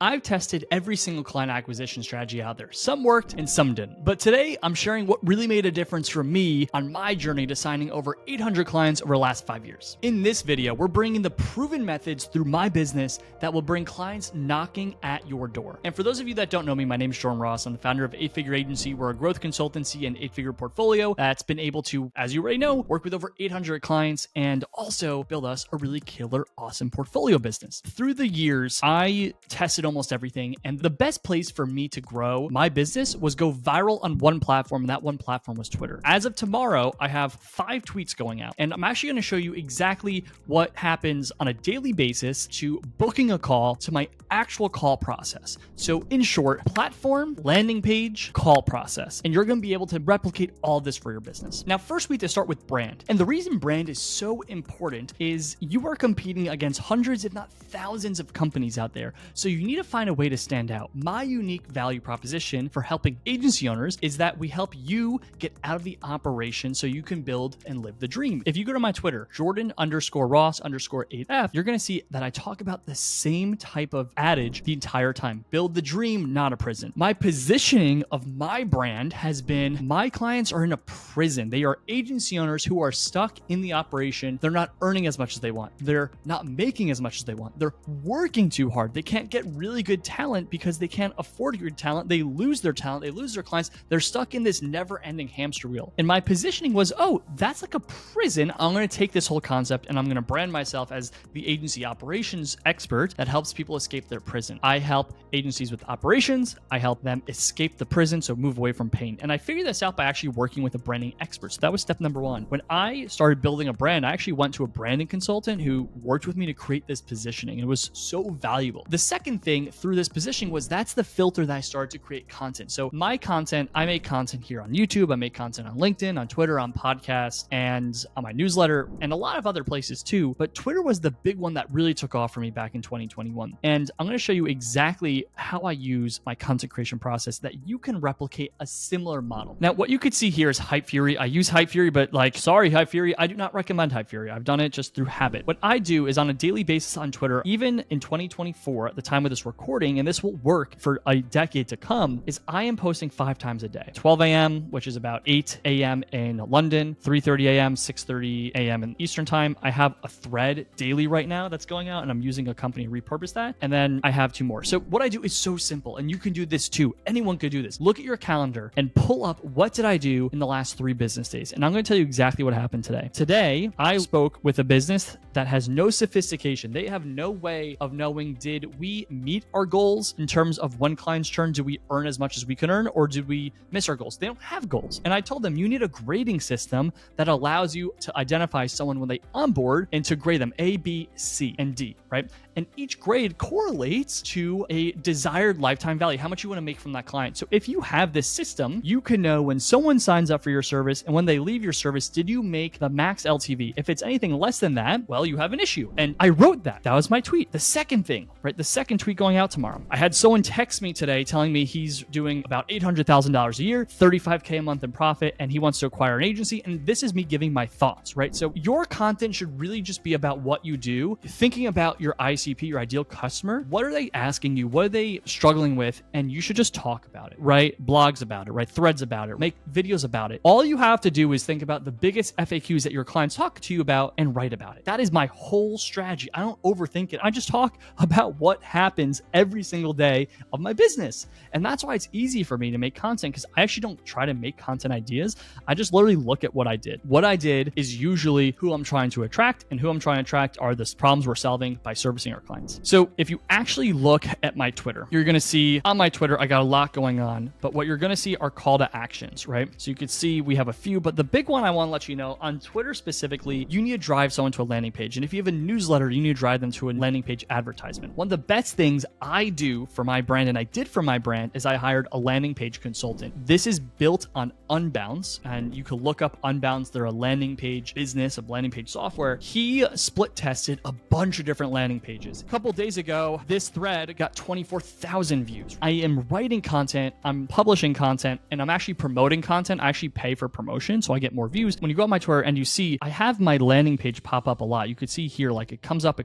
I've tested every single client acquisition strategy out there. Some worked and some didn't. But today, I'm sharing what really made a difference for me on my journey to signing over 800 clients over the last 5 years. In this video, we're bringing the proven methods through my business that will bring clients knocking at your door. And for those of you that don't know me, my name is Jordan Ross. I'm the founder of 8-Figure Agency. We're a growth consultancy and 8-figure portfolio that's been able to, as you already know, work with over 800 clients and also build us a really killer, awesome portfolio business. Through the years, I tested almost everything. And the best place for me to grow my business was go viral on one platform. And that one platform was Twitter. As of tomorrow, I have 5 tweets going out. And I'm actually going to show you exactly what happens on a daily basis to booking a call to my actual call process. So in short, platform, landing page, call process. And you're going to be able to replicate all of this for your business. Now, first we have to start with brand. And the reason brand is so important is you are competing against hundreds, if not thousands of companies out there. So you need to find a way to stand out. My unique value proposition for helping agency owners is that we help you get out of the operation so you can build and live the dream. If you go to my Twitter, Jordan_Ross_8F, you're going to see that I talk about the same type of adage the entire time. Build the dream, not a prison. My positioning of my brand has been my clients are in a prison. They are agency owners who are stuck in the operation. They're not earning as much as they want. They're not making as much as they want. They're working too hard. They can't get really good talent because they can't afford good talent. They lose their talent. They lose their clients. They're stuck in this never-ending hamster wheel. And my positioning was, oh, that's like a prison. I'm going to take this whole concept and I'm going to brand myself as the agency operations expert that helps people escape their prison. I help agencies with operations. I help them escape the prison, so move away from pain. And I figured this out by actually working with a branding expert. So that was step number 1. When I started building a brand, I actually went to a branding consultant who worked with me to create this positioning. It was so valuable. The second thing through this positioning was that's the filter that I started to create content. So my content, I make content here on YouTube. I make content on LinkedIn, on Twitter, on podcasts, and on my newsletter, and a lot of other places too. But Twitter was the big one that really took off for me back in 2021. And I'm going to show you exactly how I use my content creation process that you can replicate a similar model. Now, what you could see here is Hype Fury. I use Hype Fury, but sorry, Hype Fury, I do not recommend Hype Fury. I've done it just through habit. What I do is on a daily basis on Twitter, even in 2024, at the time of this recording, and this will work for a decade to come, is I am posting 5 times a day. 12 a.m., which is about 8 a.m. in London, 3:30 a.m., 6:30 a.m. in Eastern time. I have a thread daily right now that's going out, and I'm using a company to repurpose that. And then I have 2 more. So what I do is so simple, and you can do this too. Anyone could do this. Look at your calendar and pull up what did I do in the last 3 business days. And I'm going to tell you exactly what happened today. Today, I spoke with a business that has no sophistication. They have no way of knowing, did we meet our goals in terms of when clients churn? Did we earn as much as we can earn, or did we miss our goals? They don't have goals. And I told them, you need a grading system that allows you to identify someone when they onboard and to grade them A, B, C, and D, right? And each grade correlates to a desired lifetime value, how much you want to make from that client. So if you have this system, you can know when someone signs up for your service and when they leave your service, did you make the max LTV? If it's anything less than that, well, you have an issue. And I wrote that. That was my tweet. The second thing, right? The second tweet going out tomorrow. I had someone text me today telling me he's doing about $800,000 a year, 35K a month in profit, and he wants to acquire an agency. And this is me giving my thoughts, right? So your content should really just be about what you do, thinking about your ICP, your ideal customer. What are they asking you? What are they struggling with? And you should just talk about it, write blogs about it, write threads about it, make videos about it. All you have to do is think about the biggest FAQs that your clients talk to you about and write about it. That is my whole strategy. I don't overthink it. I just talk about what happens every single day of my business. And that's why it's easy for me to make content, because I actually don't try to make content ideas. I just literally look at what I did. What I did is usually who I'm trying to attract, and who I'm trying to attract are the problems we're solving by servicing our clients. So if you actually look at my Twitter, you're going to see on my Twitter, I got a lot going on, but what you're going to see are call to actions, right? So you could see we have a few, but the big one I want to let you know on Twitter specifically, you need to drive someone to a landing page. And if you have a newsletter, you need to drive them to a landing page advertisement. One of the best things I do for my brand, and I did for my brand, is I hired a landing page consultant. This is built on Unbounce, and you can look up Unbounce. They're a landing page business, a landing page software. He split tested a bunch of different landing pages. A couple days ago, this thread got 24,000 views. I am writing content, I'm publishing content, and I'm actually promoting content. I actually pay for promotion, so I get more views. When you go on my Twitter and you see, I have my landing page pop up a lot. You could see here, like it comes up.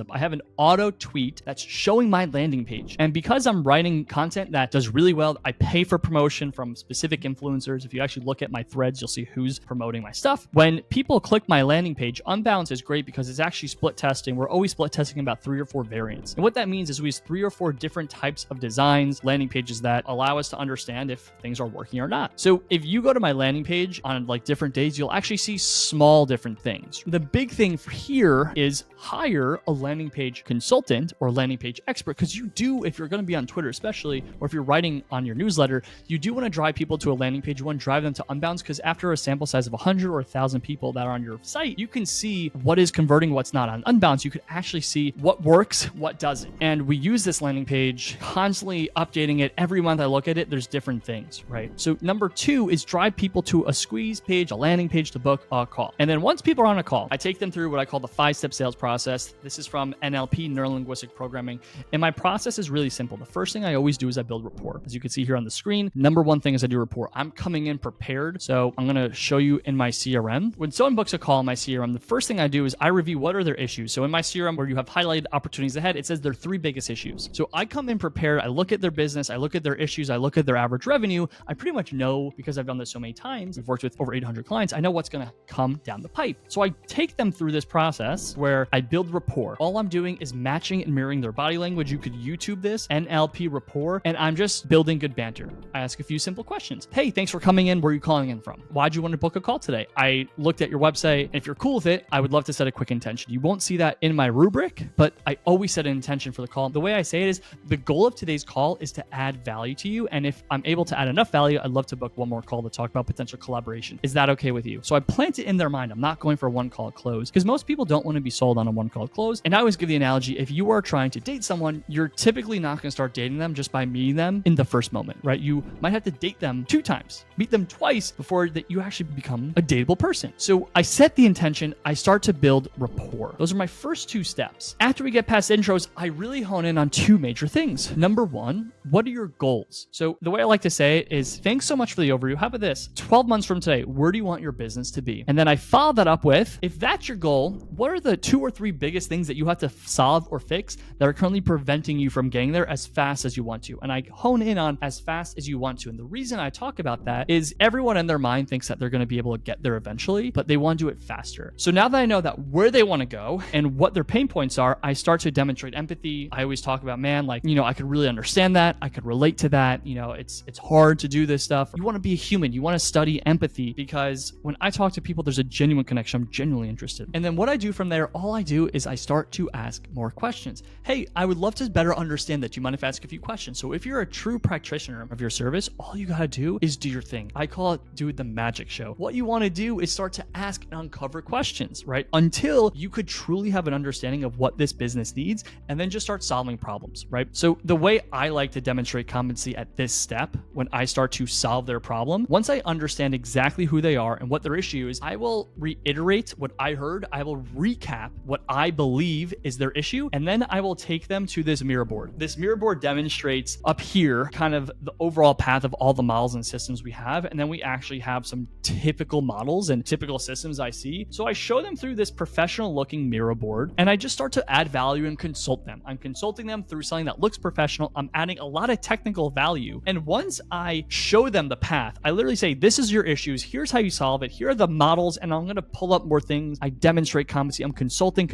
I have an auto tweet that's showing my landing page. And because I'm writing content that does really well, I pay for promotion from specific influencers. If you actually look at my threads, you'll see who's promoting my stuff. When people click my landing page, Unbounce is great because it's actually split testing. We're always split testing about 3 or 4 variants. And what that means is we use 3 or 4 different types of designs, landing pages that allow us to understand if things are working or not. So if you go to my landing page on like different days, you'll actually see small different things. The big thing for here is hire a landing page consultant or landing page expert, because you do, if you're going to be on Twitter especially, or if you're writing on your newsletter, you do want to drive people to a landing page. You want to drive them to Unbounce, because after a sample size of 100 or 1,000 people that are on your site, you can see what is converting, what's not. On Unbounce, you could actually see what works, what doesn't. And we use this landing page, constantly updating it. Every month I look at it, there's different things, right? So number 2 is drive people to a squeeze page, a landing page to book a call. And then once people are on a call, I take them through what I call the 5-step sales process. This is from NLP, Neuro-Linguistic Programming. And my process is really simple. The first thing I always do is I build rapport. As you can see here on the screen, number 1 thing is I do rapport. I'm coming in prepared. So I'm going to show you in my CRM. When someone books a call in my CRM, the first thing I do is I review what are their issues. So in my CRM, where you have highlighted opportunities ahead, it says their 3 biggest issues. So I come in prepared. I look at their business. I look at their issues. I look at their average revenue. I pretty much know, because I've done this so many times, I've worked with over 800 clients, I know what's going to come down the pipe. So I take them through this process where I build rapport. All I'm doing is matching and mirroring their body language. You could YouTube this, NLP rapport, and I'm just building good banter. I ask a few simple questions. Hey, thanks for coming in. Where are you calling in from? Why'd you want to book a call today? I looked at your website, and if you're cool with it, I would love to set a quick intention. You won't see that in my rubric, but I always set an intention for the call. The way I say it is, the goal of today's call is to add value to you, and if I'm able to add enough value, I'd love to book one more call to talk about potential collaboration. Is that okay with you? So I plant it in their mind. I'm not going for a one call close, because most people don't want to be sold on a one call close. And I always give the analogy, if you are trying to date someone, you're typically not going to start dating them just by meeting them in the first moment, right? You might have to date them 2 times, meet them twice before that you actually become a dateable person. So I set the intention, I start to build rapport. Those are my first 2 steps. After we get past intros, I really hone in on 2 major things. Number 1, what are your goals? So the way I like to say it is, thanks so much for the overview. How about this? 12 months from today, where do you want your business to be? And then I follow that up with, if that's your goal, what are the 2 or 3 biggest things that you have to solve or fix that are currently preventing you from getting there as fast as you want to? And I hone in on as fast as you want to. And the reason I talk about that is everyone in their mind thinks that they're going to be able to get there eventually, but they want to do it faster. So now that I know that where they want to go and what their pain points are, I start to demonstrate empathy. I always talk about, man, like, I could really understand that. I could relate to that. It's hard to do this stuff. You want to be a human. You want to study empathy, because when I talk to people, there's a genuine connection. I'm genuinely interested. And then what I do from there, all I do is I start to ask more questions. Hey, I would love to better understand that. Do you mind if I ask a few questions? So if you're a true practitioner of your service, all you got to do is do your thing. I call it do the magic show. What you want to do is start to ask and uncover questions, right? Until you could truly have an understanding of what this business needs, and then just start solving problems, right? So the way I like to demonstrate competency at this step, when I start to solve their problem, once I understand exactly who they are and what their issue is, I will reiterate what I heard. I will recap what I believe is their issue, and then I will take them to this mirror board. This mirror board demonstrates up here kind of the overall path of all the models and systems we have, and then we actually have some typical models and typical systems I see. So I show them through this professional looking mirror board, and I just start to add value and consult them. I'm consulting them through something that looks professional. I'm adding a lot of technical value. And once I show them the path, I literally say, this is your issues. Here's how you solve it. Here are the models. And I'm going to pull up more things. I demonstrate competency. I'm consulting.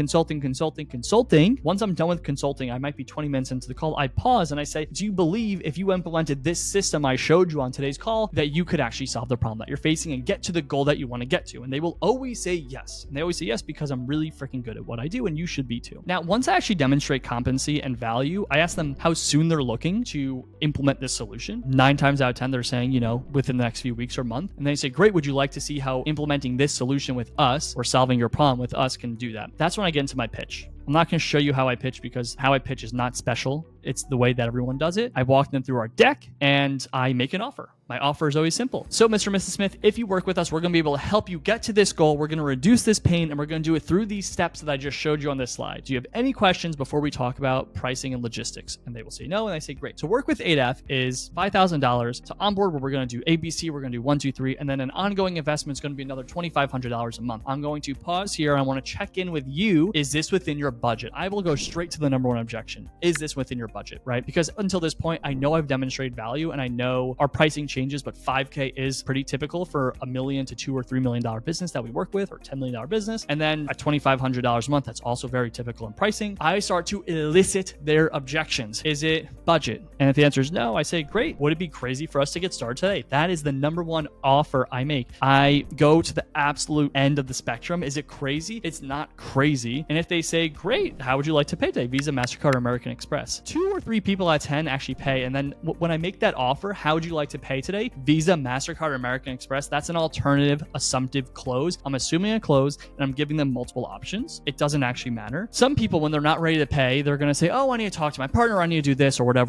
Once I'm done with consulting, I might be 20 minutes into the call. I pause and I say, do you believe if you implemented this system I showed you on today's call, that you could actually solve the problem that you're facing and get to the goal that you want to get to? And they will always say yes. And they always say yes because I'm really freaking good at what I do, and you should be too. Now, once I actually demonstrate competency and value, I ask them how soon they're looking to implement this solution. 9 times out of 10, they're saying, within the next few weeks or month. And they say, great, would you like to see how implementing this solution with us or solving your problem with us can do that? That's when I get into my pitch. I'm not going to show you how I pitch because how I pitch is not special. It's the way that everyone does it. I walk them through our deck and I make an offer. My offer is always simple. So Mr. and Mrs. Smith, if you work with us, we're going to be able to help you get to this goal. We're going to reduce this pain and we're going to do it through these steps that I just showed you on this slide. Do you have any questions before we talk about pricing and logistics? And they will say no. And I say, great. So work with 8F is $5,000 to onboard where we're going to do ABC. We're going to do 1, 2, 3. And then an ongoing investment is going to be another $2,500 a month. I'm going to pause here. I want to check in with you. Is this within your budget? I will go straight to the number one objection. Is this within your budget, right? Because until this point, I know I've demonstrated value and I know our pricing changes, but 5K is pretty typical for $1 million to $2 or $3 million business that we work with, or $10 million business. And then at $2,500 a month, that's also very typical in pricing. I start to elicit their objections. Is it budget? And if the answer is no, I say, great. Would it be crazy for us to get started today? That is the number one offer I make. I go to the absolute end of the spectrum. Is it crazy? It's not crazy. And if they say, great, how would you like to pay today? Visa, MasterCard, or American Express? 2 or 3 people out of 10 actually pay. And then when I make that offer, how would you like to pay today? Visa, MasterCard, or American Express, that's an alternative assumptive close. I'm assuming a close and I'm giving them multiple options. It doesn't actually matter. Some people, when they're not ready to pay, they're going to say, oh, I need to talk to my partner. I need to do this or whatever.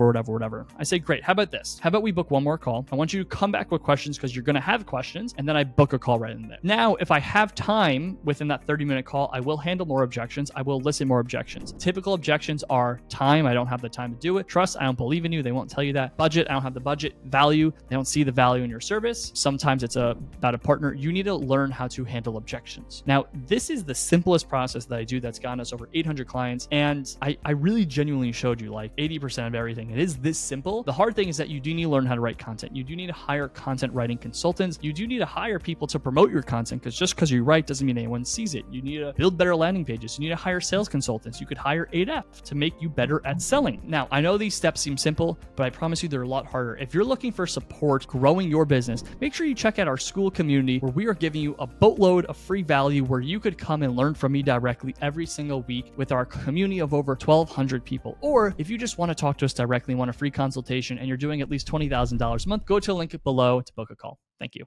I say, great. How about this? How about we book one more call? I want you to come back with questions because you're going to have questions. And then I book a call right in there. Now, if I have time within that 30-minute call, I will handle more objections. I will listen more objections. Typical objections are time. I don't have the time to do it. Trust. I don't believe in you. They won't tell you that. Budget. I don't have the budget. Value. They don't see the value in your service. Sometimes it's about a partner. You need to learn how to handle objections. Now, this is the simplest process that I do that's gotten us over 800 clients. And I really genuinely showed you like 80% of everything. It is this simple. The hard thing is that you do need to learn how to write content. You do need to hire content writing consultants. You do need to hire people to promote your content because just because you write doesn't mean anyone sees it. You need to build better landing pages. You need to hire sales consultants. You could hire 8F to make you better at selling. Now, I know these steps seem simple, but I promise you they're a lot harder. If you're looking for support growing your business, make sure you check out our school community where we are giving you a boatload of free value where you could come and learn from me directly every single week with our community of over 1,200 people. Or if you just want to talk to us directly, want a free consultation, and you're doing at least $20,000 a month, go to the link below to book a call. Thank you.